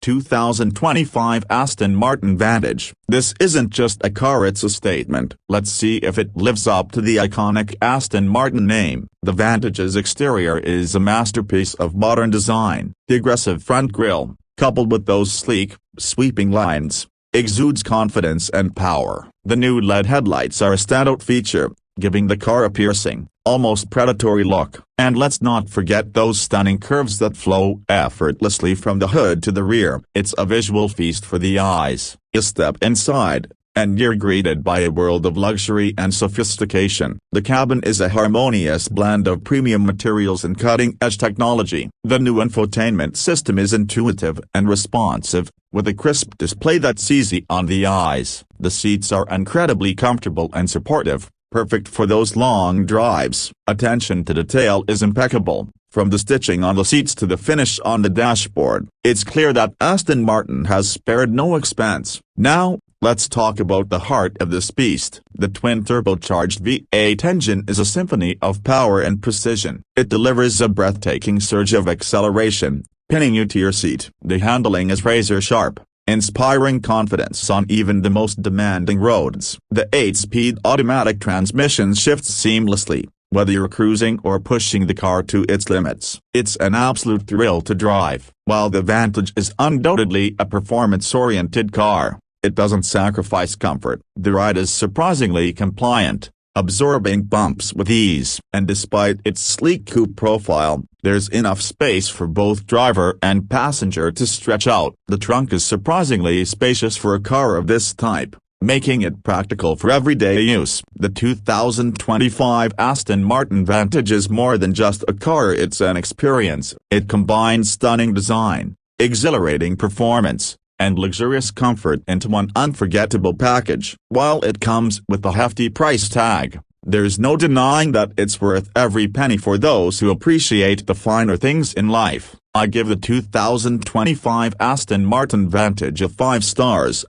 2025 Aston Martin Vantage. This isn't just a car, it's a statement. Let's see if it lives up to the iconic Aston Martin name. The Vantage's exterior is a masterpiece of modern design. The aggressive front grille, coupled with those sleek, sweeping lines, exudes confidence and power. The new LED headlights are a standout feature, giving the car a piercing, almost predatory look. And let's not forget those stunning curves that flow effortlessly from the hood to the rear. It's a visual feast for the eyes. You step inside, and you're greeted by a world of luxury and sophistication. The cabin is a harmonious blend of premium materials and cutting-edge technology. The new infotainment system is intuitive and responsive, with a crisp display that's easy on the eyes. The seats are incredibly comfortable and supportive, perfect for those long drives. Attention to detail is impeccable, from the stitching on the seats to the finish on the dashboard. It's clear that Aston Martin has spared no expense. Now, let's talk about the heart of this beast. The twin-turbocharged V8 engine is a symphony of power and precision. It delivers a breathtaking surge of acceleration, pinning you to your seat. The handling is razor-sharp, inspiring confidence on even the most demanding roads. The 8-speed automatic transmission shifts seamlessly, whether you're cruising or pushing the car to its limits. It's an absolute thrill to drive. While the Vantage is undoubtedly a performance-oriented car, it doesn't sacrifice comfort. The ride is surprisingly compliant, absorbing bumps with ease. And despite its sleek coupe profile, there's enough space for both driver and passenger to stretch out. The trunk is surprisingly spacious for a car of this type, making it practical for everyday use. The 2025 Aston Martin Vantage is more than just a car, it's an experience. It combines stunning design, exhilarating performance, and luxurious comfort into one unforgettable package. While it comes with a hefty price tag, there's no denying that it's worth every penny for those who appreciate the finer things in life. I give the 2025 Aston Martin Vantage a 5 stars.